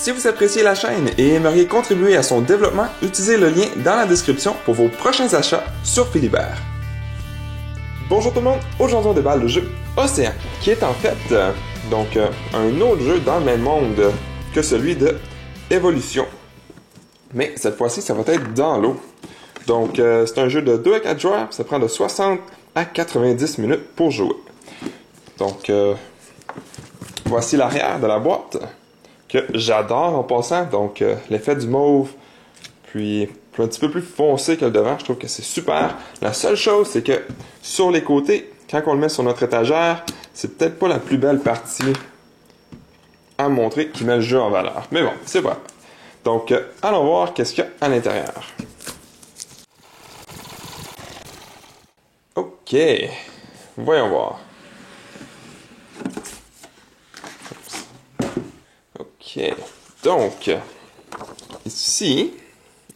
Si vous appréciez la chaîne et aimeriez contribuer à son développement, utilisez le lien dans la description pour vos prochains achats sur Philibert. Bonjour tout le monde, aujourd'hui on déballe le jeu Océan, qui est en fait un autre jeu dans le même monde que celui de Évolution. Mais cette fois-ci, ça va être dans l'eau. Donc c'est un jeu de 2 à 4 joueurs, ça prend de 60 à 90 minutes pour jouer. Donc voici l'arrière de la boîte, que j'adore en passant. Donc l'effet du mauve, puis un petit peu plus foncé que le devant, je trouve que c'est super. La seule chose, c'est que sur les côtés, quand on le met sur notre étagère, c'est peut-être pas la plus belle partie à montrer qui met le jeu en valeur. Mais bon, c'est vrai. Donc allons voir qu'est-ce qu'il y a à l'intérieur. Ok, voyons voir. Ok, donc, ici,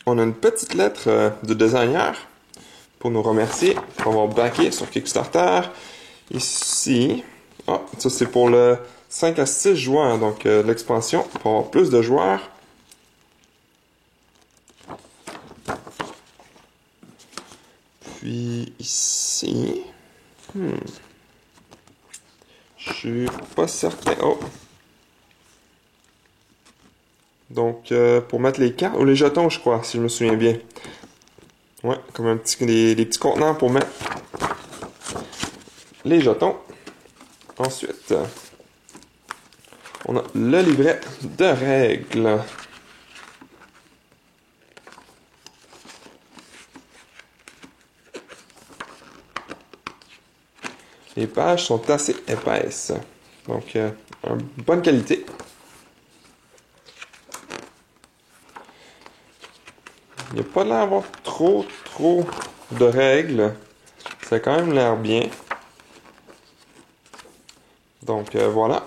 on a une petite lettre du designer pour nous remercier pour avoir backé sur Kickstarter. Ici, ça c'est pour le 5 à 6 joueurs, donc l'expansion, pour avoir plus de joueurs. Puis ici, je suis pas certain. Oh! Donc, pour mettre les cartes, ou les jetons, je crois, si je me souviens bien. Ouais, comme des petits contenants pour mettre les jetons. Ensuite, on a le livret de règles. Les pages sont assez épaisses, donc en bonne qualité. Il n'y a pas l'air d'avoir trop de règles. Ça a quand même l'air bien. Donc voilà.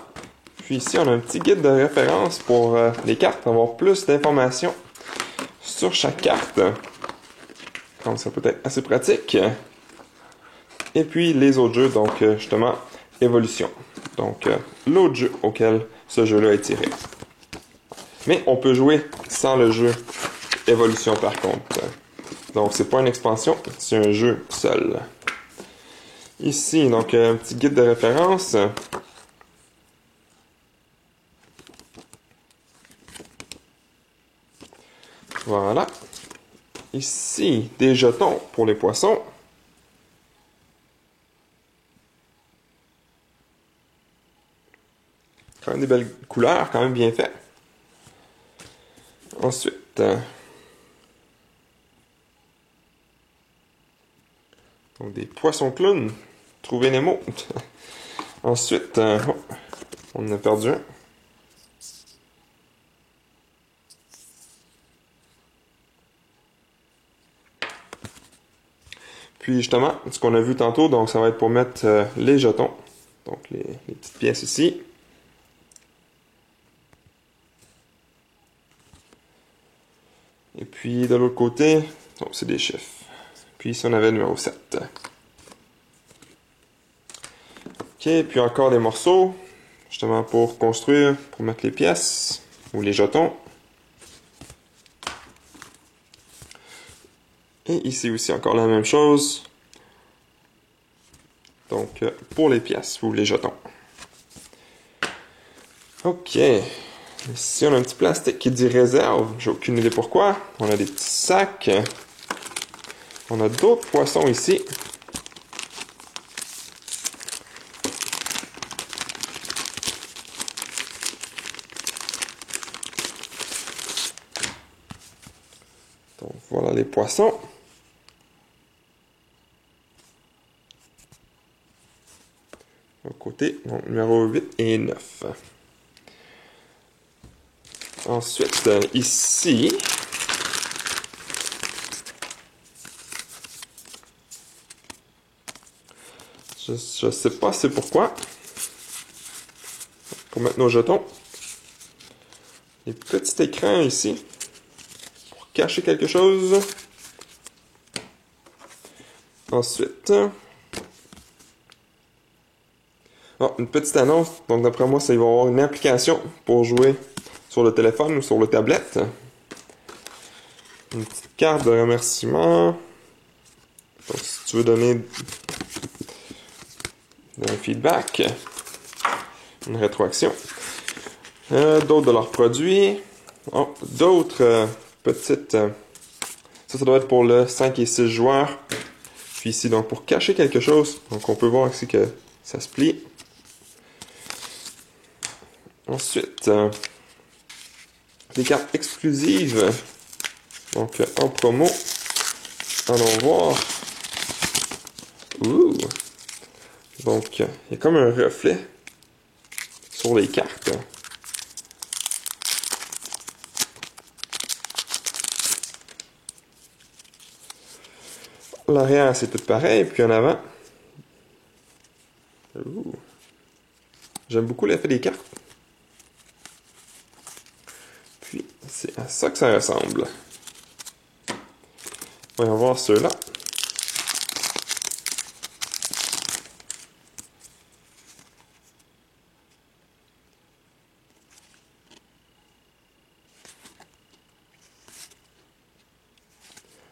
Puis ici, on a un petit guide de référence pour les cartes, avoir plus d'informations sur chaque carte. Donc ça peut être assez pratique. Et puis les autres jeux, donc justement, Évolution. Donc l'autre jeu auquel ce jeu-là est tiré. Mais on peut jouer sans le jeu Évolution par contre. Donc c'est pas une expansion, c'est un jeu seul. Ici, donc un petit guide de référence. Voilà. Ici, des jetons pour les poissons. Quand même des belles couleurs, quand même bien fait. Ensuite, donc des poissons clowns. Trouver Nemo. Ensuite, on en a perdu un. Puis justement, ce qu'on a vu tantôt, donc ça va être pour mettre les jetons. Donc les petites pièces ici. Et puis de l'autre côté, c'est des chiffres. Puis ici on avait le numéro 7. Ok, puis encore des morceaux, justement pour construire, pour mettre les pièces ou les jetons. Et ici aussi encore la même chose. Donc pour les pièces ou les jetons. Ok. Ici on a un petit plastique qui dit réserve. J'ai aucune idée pourquoi. On a des petits sacs. On a d'autres poissons ici. Donc voilà les poissons. Au côté, donc, numéro 8 et 9. Ensuite, ici, je sais pas c'est pourquoi, pour mettre nos jetons, les petits écrans ici, pour cacher quelque chose. Ensuite, une petite annonce, donc d'après moi, ça va y avoir une application pour jouer sur le téléphone ou sur le tablette. Une petite carte de remerciement. Donc, si tu veux donner un feedback, une rétroaction. D'autres de leurs produits. Oh, d'autres petites... ça doit être pour le 5 et 6 joueurs. Puis ici, donc, pour cacher quelque chose. Donc, on peut voir ici que ça se plie. Ensuite, des cartes exclusives. Donc, en promo. Allons voir. Ouh! Donc, il y a comme un reflet sur les cartes. L'arrière, c'est tout pareil, puis en avant. Ouh. J'aime beaucoup l'effet des cartes. Puis, c'est à ça que ça ressemble. Voyons voir ceux-là.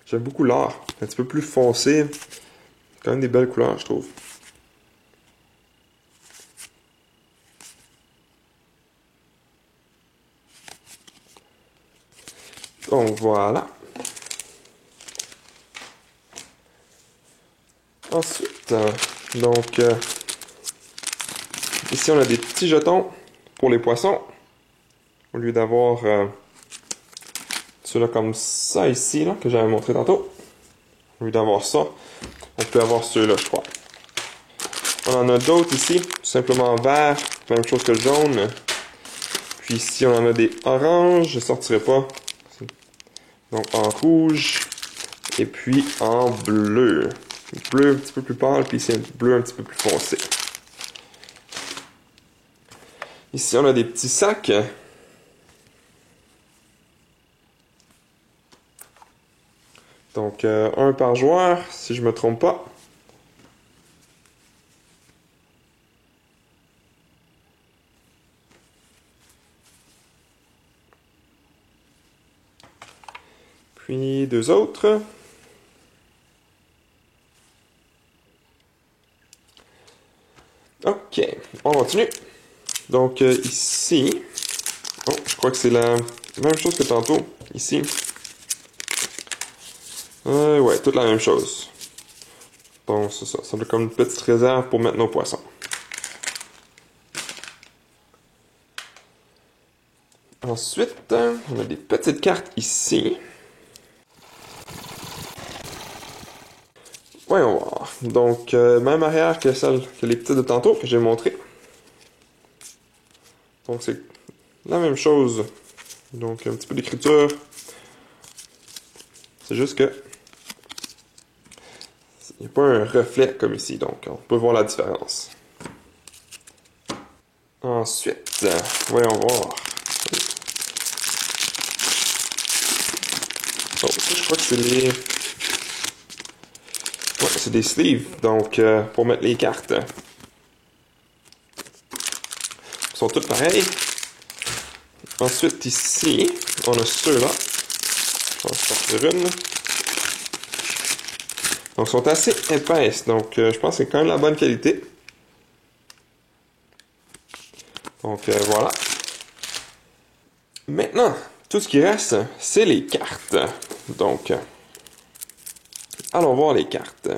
J'aime beaucoup l'or. Un petit peu plus foncé. Quand même des belles couleurs, je trouve. Donc voilà. Ensuite, ici on a des petits jetons pour les poissons. Au lieu d'avoir ceux-là comme ça ici, là, que j'avais montré tantôt. Au lieu d'avoir ça, on peut avoir ceux-là, je crois. On en a d'autres ici, tout simplement verts, même chose que le jaune. Puis ici, on en a des oranges, je ne sortirai pas. Donc en rouge, et puis en bleu. Bleu un petit peu plus pâle, puis ici un bleu un petit peu plus foncé. Ici, on a des petits sacs. Donc, un par joueur, si je me trompe pas. Puis deux autres. Ok, on continue. Donc, ici, oh, je crois que c'est la même chose que tantôt, ici. Ouais, toute la même chose. Donc, c'est ça. Ça fait comme une petite réserve pour mettre nos poissons. Ensuite, on a des petites cartes ici. Voyons voir. Donc, même arrière que celle que les petites de tantôt que j'ai montré. Donc, c'est la même chose. Donc, un petit peu d'écriture. C'est juste que il n'y a pas un reflet comme ici. Donc, on peut voir la différence. Ensuite, voyons voir. Oh, ça, je crois que c'est les... Ouais, c'est des sleeves, donc pour mettre les cartes. Ils sont toutes pareilles. Ensuite, ici, on a ceux-là. On va sortir une. Donc, ils sont assez épaisses, donc je pense que c'est quand même la bonne qualité. Donc, voilà. Maintenant, tout ce qui reste, c'est les cartes. Donc, allons voir les cartes.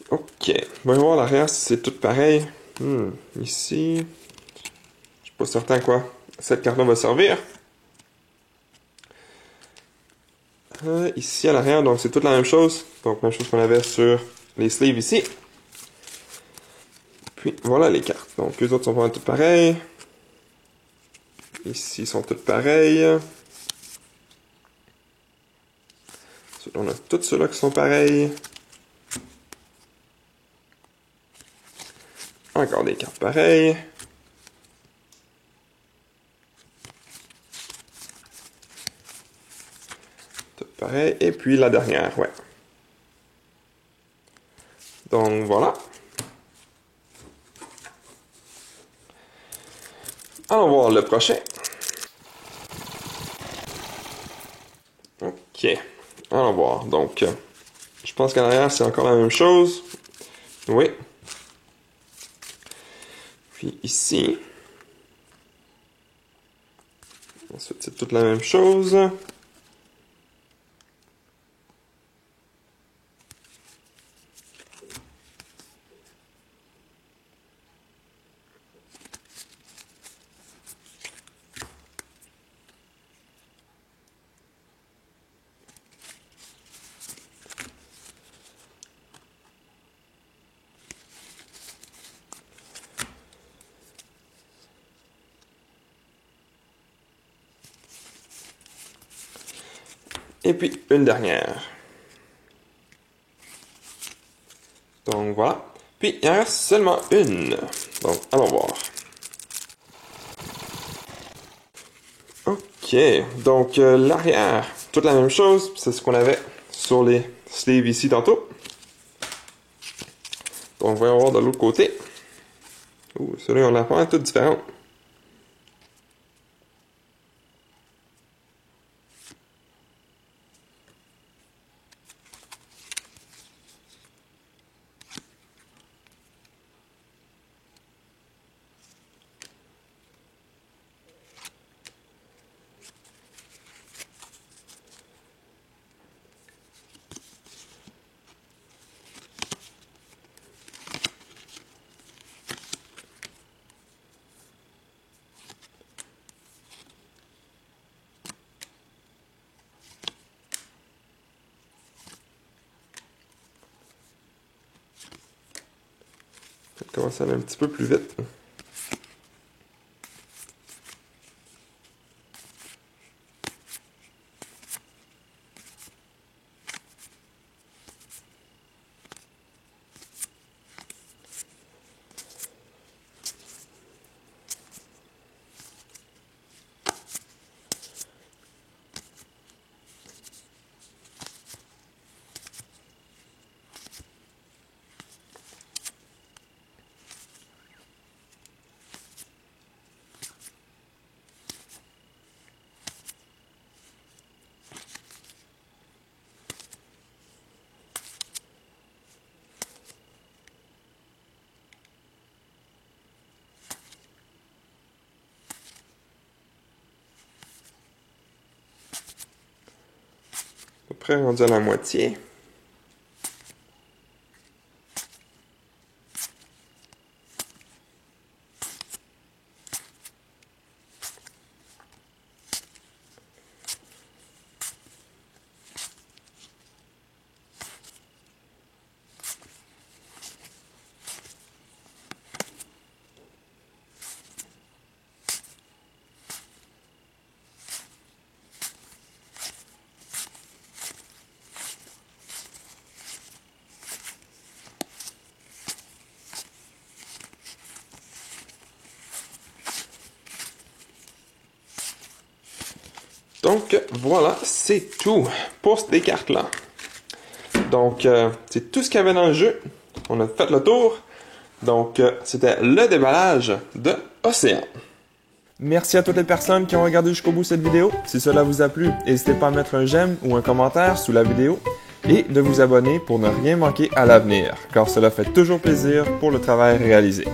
Ok, voyons voir l'arrière si c'est tout pareil. Ici, je suis pas certain quoi cette carte-là va servir. Ici à l'arrière, donc c'est toute la même chose. Donc, même chose qu'on avait sur les sleeves ici. Puis, voilà les cartes. Donc, les autres sont vraiment toutes pareilles. Ici, sont toutes pareilles. On a tous ceux-là qui sont pareils. Encore des cartes pareilles. Toutes pareilles. Et puis la dernière, ouais. Donc, voilà. allons voir le prochain. Ok, allons voir. Donc, je pense qu'en arrière, c'est encore la même chose. Oui. Puis ici. Ensuite, c'est toute la même chose. Et puis, une dernière. Donc, voilà. Puis, il en reste seulement une. Donc, allons voir. Ok. Donc, l'arrière, toute la même chose. C'est ce qu'on avait sur les sleeves ici tantôt. Donc, voyons voir de l'autre côté. Ouh, celui-là, on a pas mal tout différent. Ça commence à aller un petit peu plus vite. À peu près rendu à la moitié. Donc, voilà, c'est tout pour ces cartes-là. Donc, c'est tout ce qu'il y avait dans le jeu. On a fait le tour. Donc, c'était le déballage de Océan. Merci à toutes les personnes qui ont regardé jusqu'au bout cette vidéo. Si cela vous a plu, n'hésitez pas à mettre un j'aime ou un commentaire sous la vidéo et de vous abonner pour ne rien manquer à l'avenir, car cela fait toujours plaisir pour le travail réalisé.